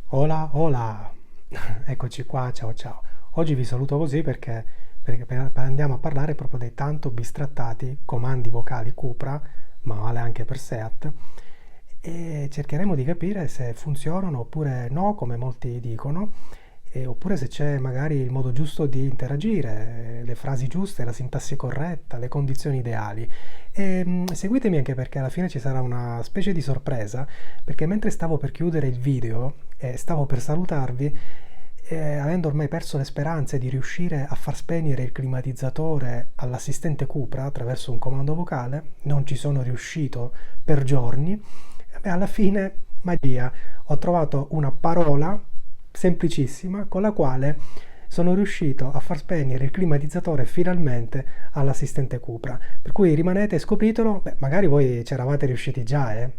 Hola, hola, eccoci qua, ciao ciao. Oggi vi saluto così perché andiamo a parlare proprio dei tanto bistrattati comandi vocali Cupra, ma vale anche per Seat, e cercheremo di capire se funzionano oppure no, come molti dicono, oppure se c'è magari il modo giusto di interagire, le frasi giuste, la sintassi corretta, le condizioni ideali. Seguitemi anche perché alla fine ci sarà una specie di sorpresa perché mentre stavo per chiudere il video e stavo per salutarvi, avendo ormai perso le speranze di riuscire a far spegnere il climatizzatore all'assistente Cupra attraverso un comando vocale, non ci sono riuscito per giorni. Beh, alla fine, magia, ho trovato una parola semplicissima con la quale sono riuscito a far spegnere il climatizzatore finalmente all'assistente Cupra. Per cui rimanete e scopritelo. Beh, magari voi c'eravate riusciti già, eh.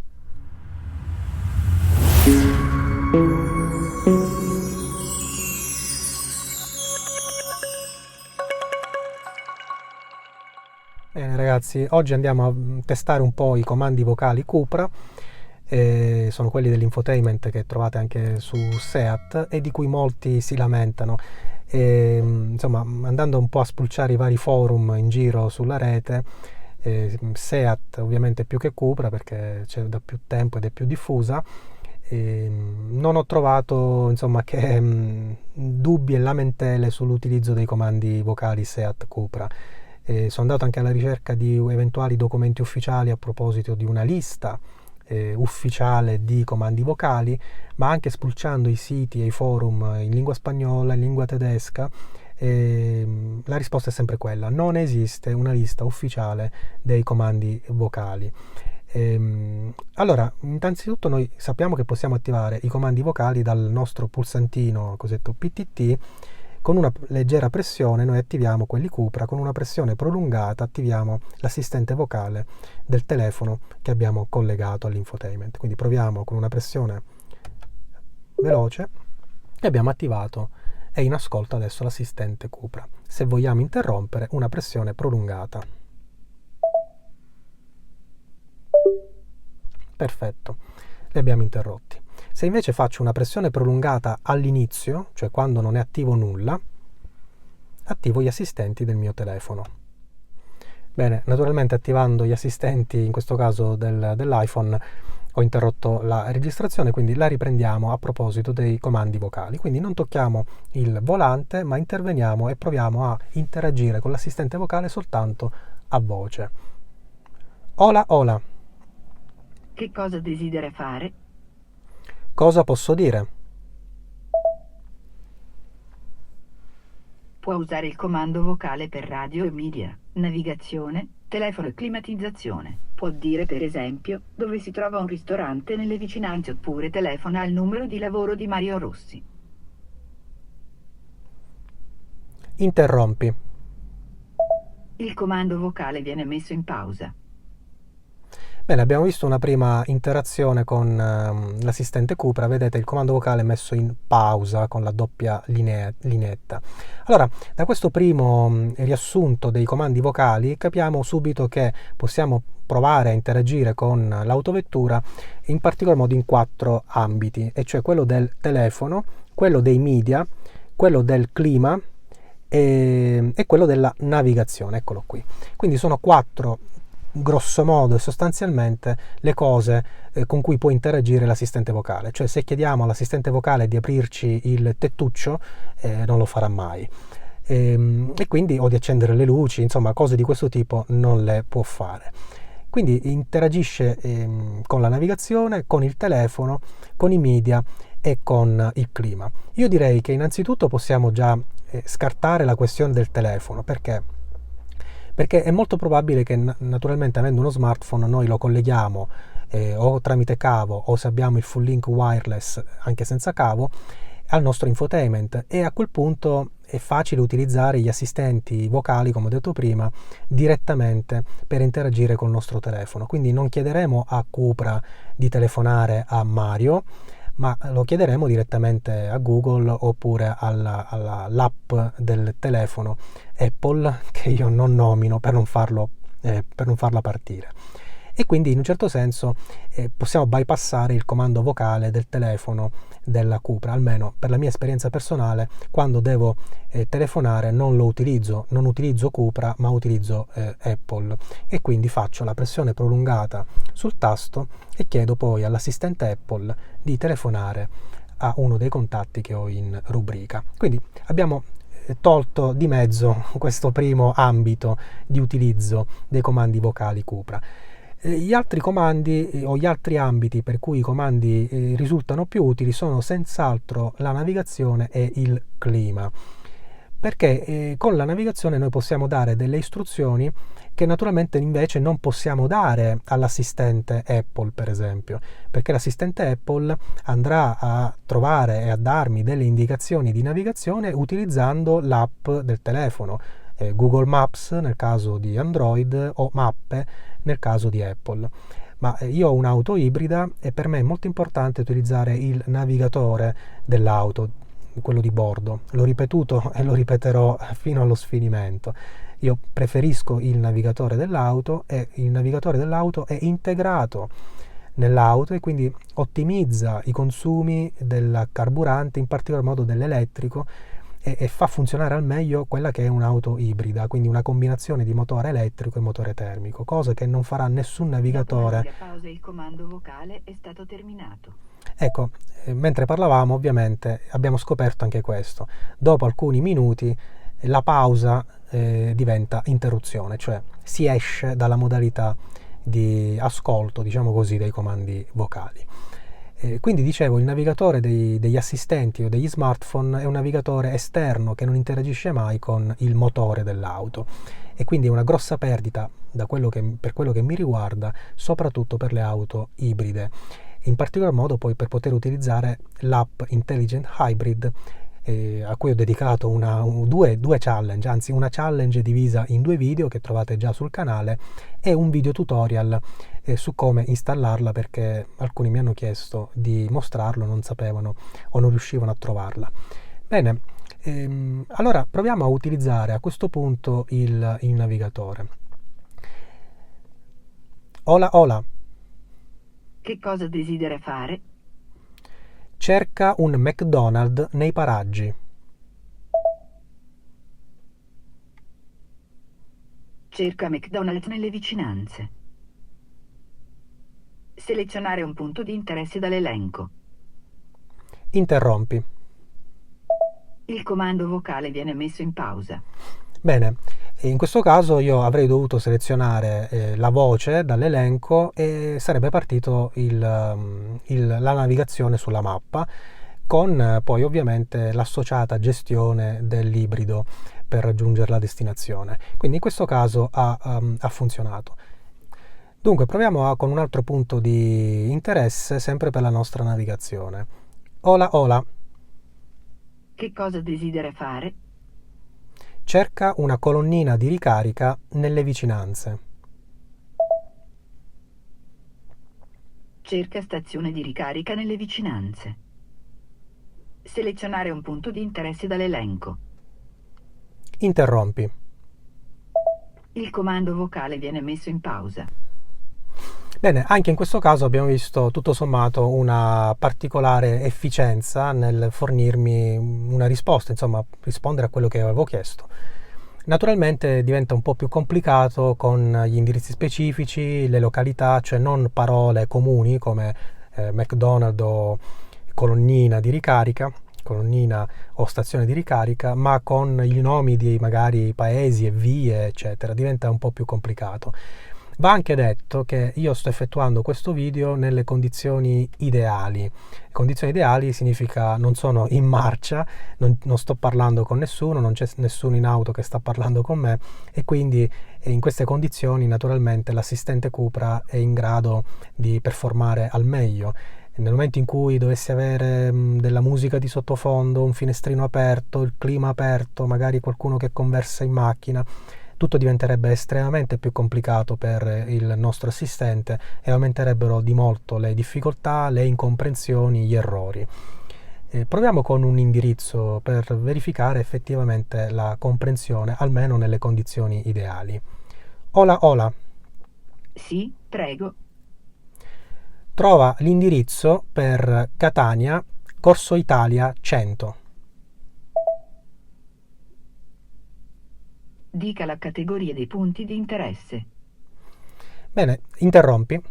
Bene ragazzi, oggi andiamo a testare un po' i comandi vocali Cupra, sono quelli dell'infotainment che trovate anche su Seat e di cui molti si lamentano. Insomma, andando un po' a spulciare i vari forum in giro sulla rete, Seat ovviamente più che Cupra perché c'è da più tempo ed è più diffusa, non ho trovato insomma che dubbi e lamentele sull'utilizzo dei comandi vocali Seat Cupra. Sono andato anche alla ricerca di eventuali documenti ufficiali a proposito di una lista ufficiale di comandi vocali, ma anche spulciando i siti e i forum in lingua spagnola, in lingua tedesca, la risposta è sempre quella: non esiste una lista ufficiale dei comandi vocali. Allora, innanzitutto noi sappiamo che possiamo attivare i comandi vocali dal nostro pulsantino cosiddetto PTT. Con una leggera pressione noi attiviamo quelli Cupra, con una pressione prolungata attiviamo l'assistente vocale del telefono che abbiamo collegato all'infotainment. Quindi proviamo con una pressione veloce e abbiamo attivato e in ascolto adesso l'assistente Cupra. Se vogliamo interrompere, una pressione prolungata. Perfetto, li abbiamo interrotti. Se invece faccio una pressione prolungata all'inizio, cioè quando non è attivo nulla, attivo gli assistenti del mio telefono. Bene, naturalmente attivando gli assistenti, in questo caso dell'iPhone, ho interrotto la registrazione, quindi la riprendiamo a proposito dei comandi vocali. Quindi non tocchiamo il volante, ma interveniamo e proviamo a interagire con l'assistente vocale soltanto a voce. Hola, hola. Che cosa desidera fare? Cosa posso dire? Può usare il comando vocale per radio e media, navigazione, telefono e climatizzazione. Può dire per esempio dove si trova un ristorante nelle vicinanze oppure telefona al numero di lavoro di Mario Rossi. Interrompi. Il comando vocale viene messo in pausa. Bene, abbiamo visto una prima interazione con l'assistente Cupra. Vedete il comando vocale messo in pausa con la doppia lineetta. Allora, da questo primo riassunto dei comandi vocali capiamo subito che possiamo provare a interagire con l'autovettura in particolar modo in 4 ambiti, e cioè quello del telefono, quello dei media, quello del clima e quello della navigazione. Eccolo qui. Quindi sono 4 grosso modo e sostanzialmente le cose con cui può interagire l'assistente vocale. Cioè, se chiediamo all'assistente vocale di aprirci il tettuccio, non lo farà mai, e quindi, o di accendere le luci, insomma cose di questo tipo non le può fare. Quindi interagisce con la navigazione, con il telefono, con i media e con il clima. Io direi che innanzitutto possiamo già scartare la questione del telefono. Perché è molto probabile che naturalmente, avendo uno smartphone, noi lo colleghiamo o tramite cavo, o se abbiamo il full link wireless anche senza cavo, al nostro infotainment, e a quel punto è facile utilizzare gli assistenti vocali, come ho detto prima, direttamente per interagire col nostro telefono. Quindi non chiederemo a Cupra di telefonare a Mario, ma lo chiederemo direttamente a Google oppure all'app del telefono Apple, che io non nomino per non farla partire. e quindi in un certo senso possiamo bypassare il comando vocale del telefono della Cupra. Almeno per la mia esperienza personale, quando devo telefonare non utilizzo Cupra, ma utilizzo Apple, e quindi faccio la pressione prolungata sul tasto e chiedo poi all'assistente Apple di telefonare a uno dei contatti che ho in rubrica. Quindi abbiamo tolto di mezzo questo primo ambito di utilizzo dei comandi vocali Cupra. Gli altri comandi o gli altri ambiti per cui i comandi risultano più utili sono senz'altro la navigazione e il clima, perché con la navigazione noi possiamo dare delle istruzioni che naturalmente invece non possiamo dare all'assistente Apple, per esempio, perché l'assistente Apple andrà a trovare e a darmi delle indicazioni di navigazione utilizzando l'app del telefono, Google Maps nel caso di Android o Mappe nel caso di Apple. Ma io ho un'auto ibrida e per me è molto importante utilizzare il navigatore dell'auto, quello di bordo. L'ho ripetuto e lo ripeterò fino allo sfinimento. Io preferisco il navigatore dell'auto, e il navigatore dell'auto è integrato nell'auto e quindi ottimizza i consumi del carburante, in particolar modo dell'elettrico, e fa funzionare al meglio quella che è un'auto ibrida, quindi una combinazione di motore elettrico e motore termico, cosa che non farà nessun navigatore. Dopo la pausa il comando vocale è stato terminato. Ecco, mentre parlavamo ovviamente abbiamo scoperto anche questo. Dopo alcuni minuti la pausa diventa interruzione, cioè si esce dalla modalità di ascolto, diciamo così, dei comandi vocali. Quindi dicevo, il navigatore degli assistenti o degli smartphone è un navigatore esterno che non interagisce mai con il motore dell'auto, e quindi è una grossa perdita per quello che mi riguarda, soprattutto per le auto ibride. In particolar modo poi per poter utilizzare l'app Intelligent Hybrid, a cui ho dedicato due challenge, anzi una challenge divisa in 2 video che trovate già sul canale, e un video tutorial su come installarla, perché alcuni mi hanno chiesto di mostrarlo, non sapevano o non riuscivano a trovarla. Bene, allora proviamo a utilizzare a questo punto il navigatore. Hola, hola. Che cosa desidera fare? Cerca un McDonald's nei paraggi. Cerca McDonald's nelle vicinanze. Selezionare un punto di interesse dall'elenco. Interrompi. Il comando vocale viene messo in pausa. Bene, in questo caso io avrei dovuto selezionare la voce dall'elenco e sarebbe partito la navigazione sulla mappa, con poi ovviamente l'associata gestione dell'ibrido per raggiungere la destinazione. Quindi in questo caso ha funzionato. Dunque proviamo con un altro punto di interesse sempre per la nostra navigazione. Hola, hola. Che cosa desidera fare? Cerca una colonnina di ricarica nelle vicinanze. Cerca stazione di ricarica nelle vicinanze. Selezionare un punto di interesse dall'elenco. Interrompi. Il comando vocale viene messo in pausa. Bene, anche in questo caso abbiamo visto tutto sommato una particolare efficienza nel fornirmi una risposta, insomma, rispondere a quello che avevo chiesto. Naturalmente diventa un po' più complicato con gli indirizzi specifici, le località, cioè non parole comuni come McDonald's o colonnina di ricarica, colonnina o stazione di ricarica, ma con i nomi di magari paesi e vie, eccetera. Diventa un po' più complicato. Va anche detto che io sto effettuando questo video nelle condizioni ideali. Condizioni ideali significa non sono in marcia, non sto parlando con nessuno, non c'è nessuno in auto che sta parlando con me, e quindi in queste condizioni naturalmente l'assistente Cupra è in grado di performare al meglio. Nel momento in cui dovessi avere della musica di sottofondo, un finestrino aperto, il clima aperto, magari qualcuno che conversa in macchina, tutto diventerebbe estremamente più complicato per il nostro assistente e aumenterebbero di molto le difficoltà, le incomprensioni, gli errori. Proviamo con un indirizzo per verificare effettivamente la comprensione, almeno nelle condizioni ideali. Hola, hola. Sì, prego. Trova l'indirizzo per Catania, Corso Italia 100. Dica la categoria dei punti di interesse. Bene, interrompi.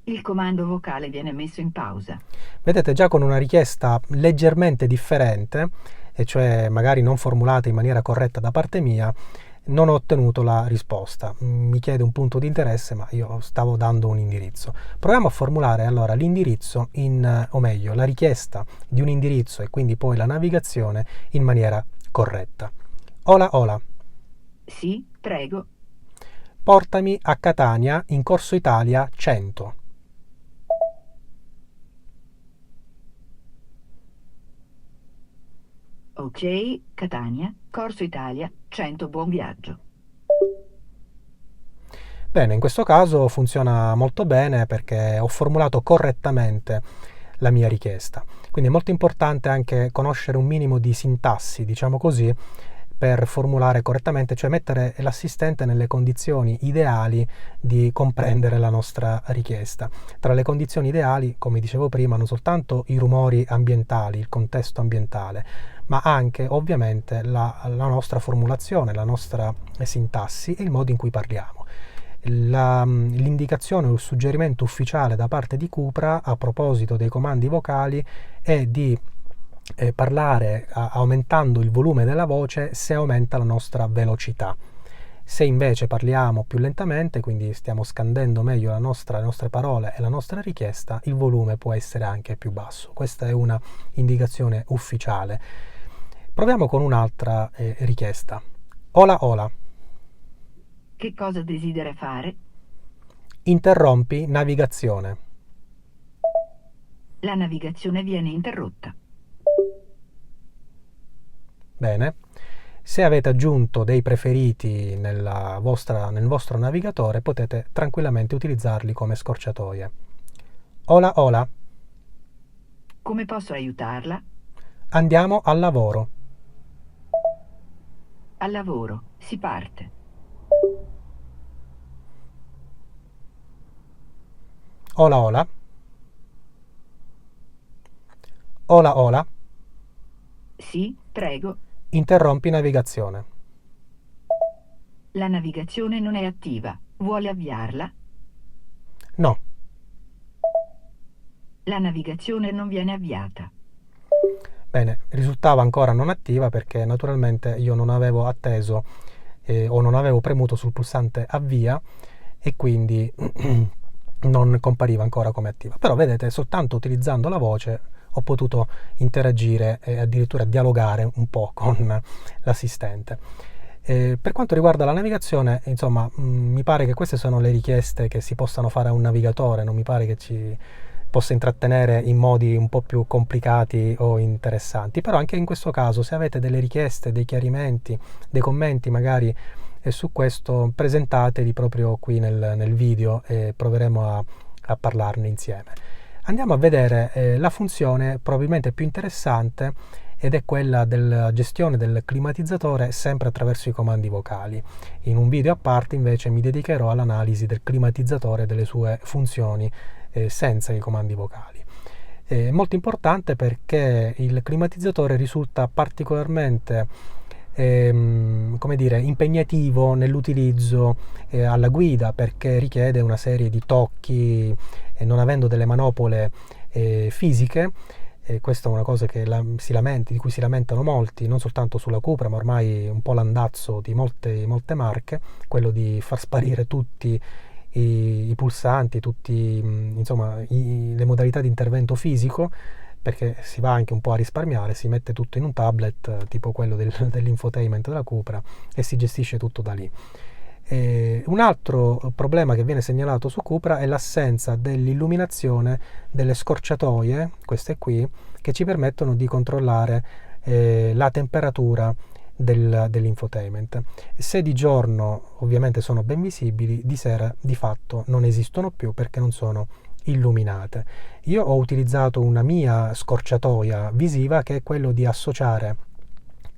Il comando vocale viene messo in pausa. Vedete, già con una richiesta leggermente differente, e cioè magari non formulata in maniera corretta da parte mia, non ho ottenuto la risposta. Mi chiede un punto di interesse, ma io stavo dando un indirizzo. Proviamo a formulare allora l'indirizzo o meglio, la richiesta di un indirizzo e quindi poi la navigazione in maniera corretta. Ola ola, Sì, prego. portami a Catania in Corso Italia 100. Ok, Catania, Corso Italia, 100, buon viaggio. Bene, in questo caso funziona molto bene perché ho formulato correttamente la mia richiesta. Quindi è molto importante anche conoscere un minimo di sintassi, diciamo così, per formulare correttamente, cioè mettere l'assistente nelle condizioni ideali di comprendere la nostra richiesta. Tra le condizioni ideali, come dicevo prima, non soltanto i rumori ambientali, il contesto ambientale, ma anche ovviamente la nostra formulazione, la nostra sintassi e il modo in cui parliamo. L'indicazione o il suggerimento ufficiale da parte di Cupra a proposito dei comandi vocali è di parlare aumentando il volume della voce se aumenta la nostra velocità. Se invece parliamo più lentamente, quindi stiamo scandendo meglio le nostre parole e la nostra richiesta, il volume può essere anche più basso. Questa è una indicazione ufficiale. Proviamo con un'altra richiesta. Ola ola. Che cosa desidera fare? Interrompi navigazione. La navigazione viene interrotta. Bene. Se avete aggiunto dei preferiti nel vostro navigatore, potete tranquillamente utilizzarli come scorciatoie. Ola ola. Come posso aiutarla? Andiamo al lavoro. Al lavoro, si parte. Ola ola. Ola ola. Sì, prego. Interrompi navigazione. La navigazione non è attiva. Vuole avviarla? No. La navigazione non viene avviata. Bene, risultava ancora non attiva perché naturalmente io non avevo atteso o non avevo premuto sul pulsante avvia e quindi non compariva ancora come attiva. Però vedete, soltanto utilizzando la voce ho potuto interagire e addirittura dialogare un po' con l'assistente. Per quanto riguarda la navigazione, insomma, mi pare che queste sono le richieste che si possano fare a un navigatore, non mi pare che ci possa intrattenere in modi un po' più complicati o interessanti, però anche in questo caso se avete delle richieste, dei chiarimenti, dei commenti magari su questo, presentateli proprio qui nel video e proveremo a parlarne insieme. Andiamo a vedere la funzione probabilmente più interessante ed è quella della gestione del climatizzatore sempre attraverso i comandi vocali. In un video a parte invece mi dedicherò all'analisi del climatizzatore e delle sue funzioni senza i comandi vocali. È molto importante perché il climatizzatore risulta particolarmente come dire, impegnativo nell'utilizzo alla guida perché richiede una serie di tocchi e non avendo delle manopole fisiche. Questa è una cosa che di cui si lamentano molti, non soltanto sulla Cupra, ma ormai un po' l'andazzo di molte marche, quello di far sparire tutti i pulsanti, insomma, le modalità di intervento fisico, perché si va anche un po' a risparmiare, si mette tutto in un tablet tipo quello dell'infotainment della Cupra e si gestisce tutto da lì. Un altro problema che viene segnalato su Cupra è l'assenza dell'illuminazione delle scorciatoie, queste qui, che ci permettono di controllare la temperatura dell'infotainment. Se di giorno ovviamente sono ben visibili, di sera di fatto non esistono più perché non sono illuminate. Io ho utilizzato una mia scorciatoia visiva che è quello di associare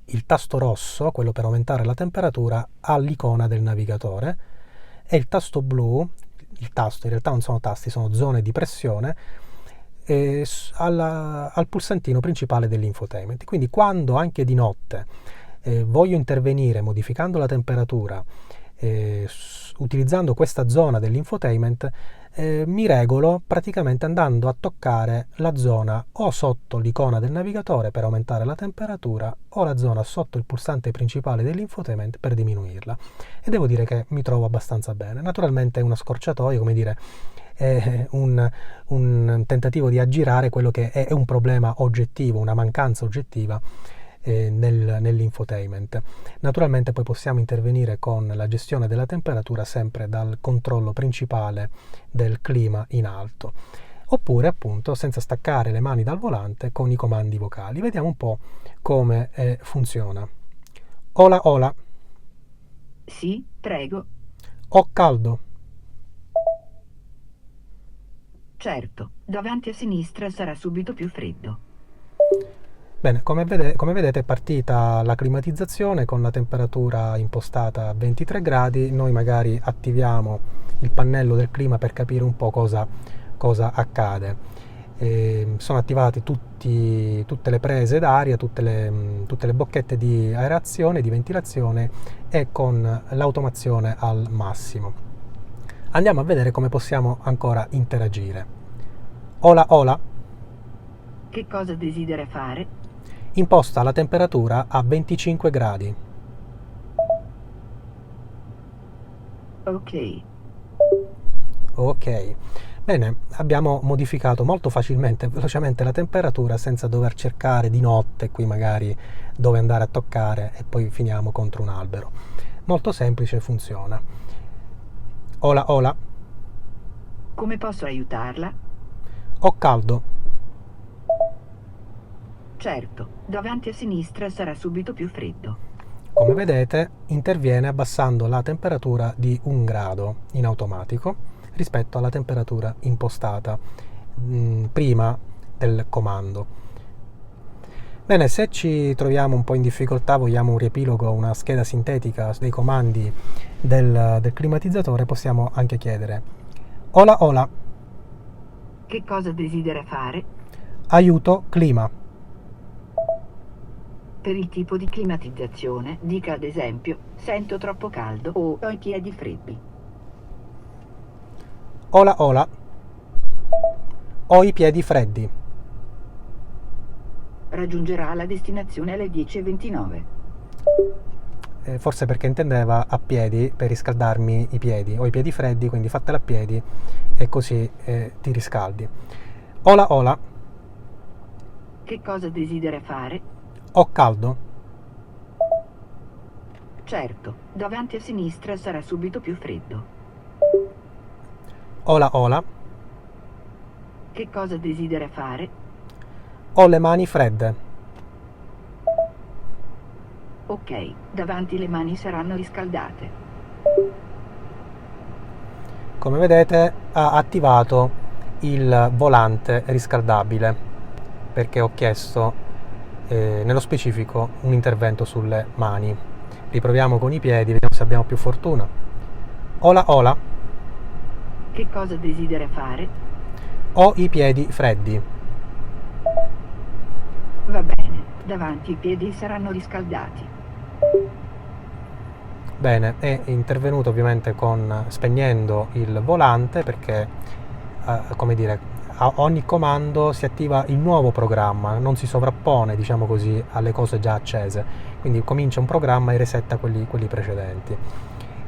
il tasto rosso, quello per aumentare la temperatura, all'icona del navigatore e il tasto blu, il tasto, in realtà non sono tasti, sono zone di pressione, al pulsantino principale dell'infotainment. Quindi quando anche di notte voglio intervenire modificando la temperatura, utilizzando questa zona dell'infotainment, mi regolo praticamente andando a toccare la zona o sotto l'icona del navigatore per aumentare la temperatura o la zona sotto il pulsante principale dell'infotainment per diminuirla, e devo dire che mi trovo abbastanza bene. Naturalmente è una scorciatoia, come dire, è un tentativo di aggirare quello che è un problema oggettivo, una mancanza oggettiva nell'infotainment. Naturalmente poi possiamo intervenire con la gestione della temperatura sempre dal controllo principale del clima in alto, oppure appunto senza staccare le mani dal volante con i comandi vocali. Vediamo un po' come funziona. Ola ola. Sì, prego. Ho caldo. Certo, davanti a sinistra sarà subito più freddo. Bene, come vedete è partita la climatizzazione con la temperatura impostata a 23 gradi. Noi magari attiviamo il pannello del clima per capire un po' cosa accade. Sono attivate tutte le prese d'aria, tutte le bocchette di aerazione, di ventilazione, e con l'automazione al massimo. Andiamo a vedere come possiamo ancora interagire. Ola ola. Che cosa desidera fare? Imposta la temperatura a 25 gradi. Ok. Ok. Bene, abbiamo modificato molto facilmente e velocemente la temperatura senza dover cercare di notte qui magari dove andare a toccare e poi finiamo contro un albero. Molto semplice, funziona. Ola ola. Come posso aiutarla? Ho caldo. Certo, davanti a sinistra sarà subito più freddo. Come vedete interviene abbassando la temperatura di 1 grado in automatico rispetto alla temperatura impostata prima del comando. Bene, se ci troviamo un po' in difficoltà, vogliamo un riepilogo, una scheda sintetica dei comandi del climatizzatore, possiamo anche chiedere: ola ola. Che cosa desidera fare? Aiuto clima. Per il tipo di climatizzazione, dica ad esempio: sento troppo caldo o ho i piedi freddi. Ola ola. Ho i piedi freddi. Raggiungerà la destinazione alle 10:29. Forse perché intendeva a piedi per riscaldarmi i piedi. Ho i piedi freddi, quindi fatela a piedi e così ti riscaldi. Ola ola. Che cosa desidera fare? Ho caldo. Certo, davanti a sinistra sarà subito più freddo. Ola ola. Che cosa desidera fare? Ho le mani fredde. Ok, davanti le mani saranno riscaldate. Come vedete ha attivato il volante riscaldabile perché ho chiesto nello specifico un intervento sulle mani. Riproviamo con i piedi, vediamo se abbiamo più fortuna. Ola ola. Che cosa desidera fare? Ho i piedi freddi. Va bene, davanti i piedi saranno riscaldati. Bene, è intervenuto ovviamente spegnendo il volante perché, come dire, a ogni comando si attiva il nuovo programma, non si sovrappone, diciamo così, alle cose già accese, quindi comincia un programma e resetta quelli precedenti.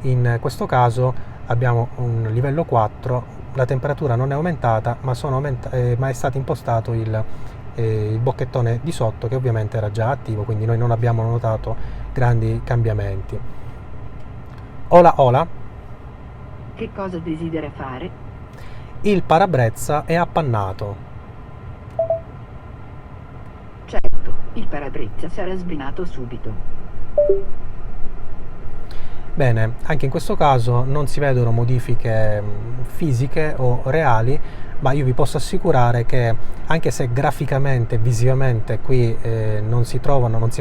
In questo caso abbiamo un livello 4, la temperatura non è aumentata, ma è stato impostato il bocchettone di sotto che ovviamente era già attivo, quindi noi non abbiamo notato grandi cambiamenti. Ola ola. Che cosa desidera fare? Il parabrezza è appannato. Certo, il parabrezza sarà sbinato subito. Bene, anche in questo caso non si vedono modifiche fisiche o reali, ma io vi posso assicurare che anche se graficamente, visivamente qui non si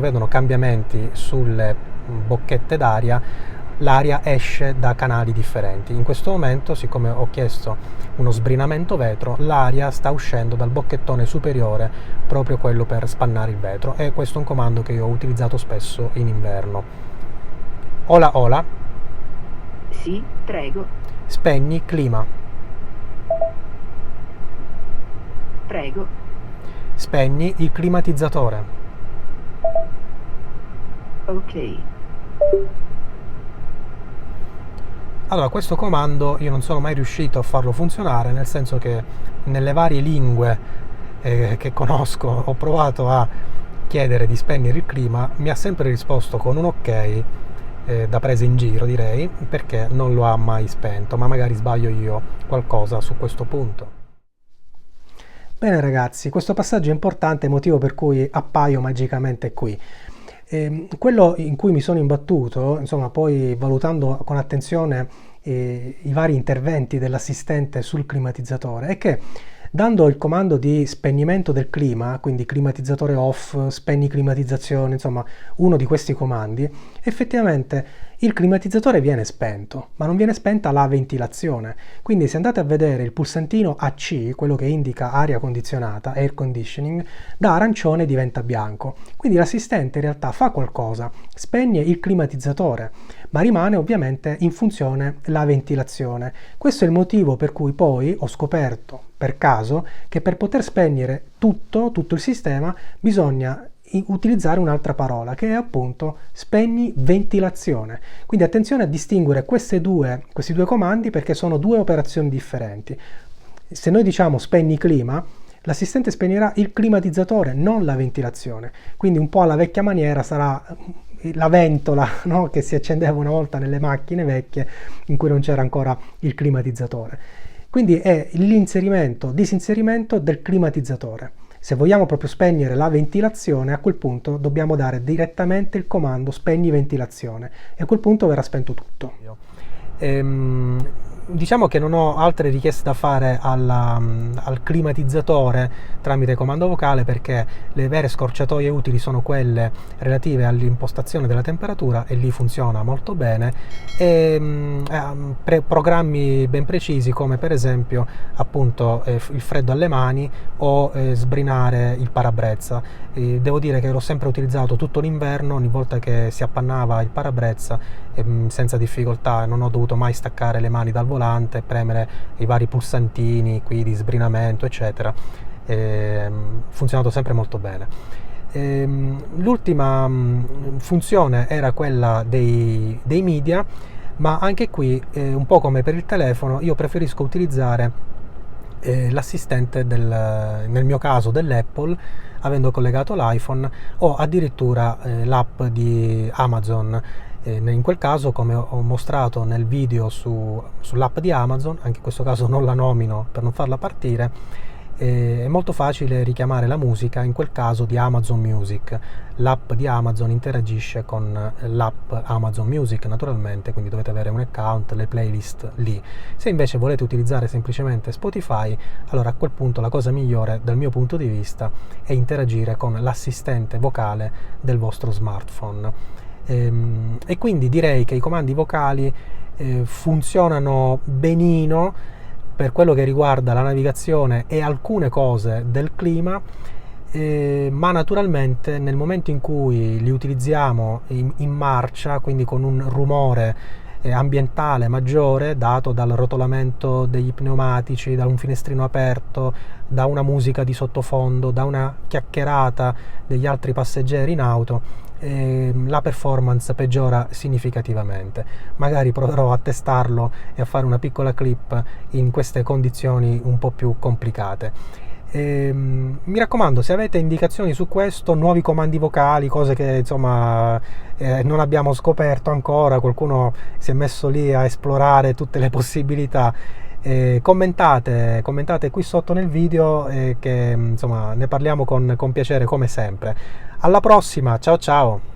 vedono cambiamenti sulle bocchette d'aria, l'aria esce da canali differenti. In questo momento, siccome ho chiesto uno sbrinamento vetro, l'aria sta uscendo dal bocchettone superiore, proprio quello per spannare il vetro, e questo è un comando che io ho utilizzato spesso in inverno. Ola ola. Sì, prego. Spegni clima. Prego. Spegni il climatizzatore. Ok. Allora, questo comando io non sono mai riuscito a farlo funzionare, nel senso che nelle varie lingue che conosco ho provato a chiedere di spegnere il clima, mi ha sempre risposto con un ok, da presa in giro direi, perché non lo ha mai spento, ma magari sbaglio io qualcosa su questo punto. Bene ragazzi, questo passaggio è importante, motivo per cui appaio magicamente qui. Quello in cui mi sono imbattuto, insomma, poi valutando con attenzione i vari interventi dell'assistente sul climatizzatore, è che dando il comando di spegnimento del clima, quindi climatizzatore off, spegni climatizzazione, insomma uno di questi comandi, effettivamente il climatizzatore viene spento, ma non viene spenta la ventilazione. Quindi se andate a vedere il pulsantino AC, quello che indica aria condizionata, air conditioning, da arancione diventa bianco. Quindi l'assistente in realtà fa qualcosa, spegne il climatizzatore, ma rimane ovviamente in funzione la ventilazione. Questo è il motivo per cui poi ho scoperto per caso che per poter spegnere tutto il sistema bisogna utilizzare un'altra parola, che è appunto spegni ventilazione. Quindi attenzione a distinguere questi due comandi, perché sono due operazioni differenti. Se noi diciamo spegni clima, l'assistente spegnerà il climatizzatore, non la ventilazione. Quindi un po' alla vecchia maniera sarà la ventola, no? Che si accendeva una volta nelle macchine vecchie in cui non c'era ancora il climatizzatore. Quindi è l'inserimento, disinserimento del climatizzatore. Se vogliamo proprio spegnere la ventilazione, a quel punto dobbiamo dare direttamente il comando spegni ventilazione e a quel punto verrà spento tutto. Diciamo che non ho altre richieste da fare al climatizzatore tramite comando vocale, perché le vere scorciatoie utili sono quelle relative all'impostazione della temperatura, e lì funziona molto bene, e programmi ben precisi come per esempio appunto il freddo alle mani o sbrinare il parabrezza. Devo dire che l'ho sempre utilizzato tutto l'inverno, ogni volta che si appannava il parabrezza senza difficoltà, non ho dovuto mai staccare le mani dal volante, premere i vari pulsantini qui di sbrinamento eccetera. Funzionato sempre molto bene. L'ultima funzione era quella dei media, ma anche qui un po' come per il telefono io preferisco utilizzare l'assistente nel mio caso dell'Apple, avendo collegato l'iPhone, o addirittura l'app di Amazon. In quel caso, come ho mostrato nel video sull'app di Amazon, anche in questo caso non la nomino per non farla partire, è molto facile richiamare la musica, in quel caso di Amazon Music. L'app di Amazon interagisce con l'app Amazon Music naturalmente, quindi dovete avere un account, le playlist lì. Se invece volete utilizzare semplicemente Spotify, allora a quel punto la cosa migliore dal mio punto di vista è interagire con l'assistente vocale del vostro smartphone. E quindi direi che i comandi vocali funzionano benino per quello che riguarda la navigazione e alcune cose del clima, ma naturalmente nel momento in cui li utilizziamo in marcia, quindi con un rumore ambientale maggiore dato dal rotolamento degli pneumatici, da un finestrino aperto, da una musica di sottofondo, da una chiacchierata degli altri passeggeri in auto, la performance peggiora significativamente. Magari proverò a testarlo e a fare una piccola clip in queste condizioni un po' più complicate. Mi raccomando, se avete indicazioni su questo, nuovi comandi vocali, cose che insomma non abbiamo scoperto ancora, qualcuno si è messo lì a esplorare tutte le possibilità, commentate qui sotto nel video, che insomma ne parliamo con piacere come sempre. Alla prossima, ciao ciao!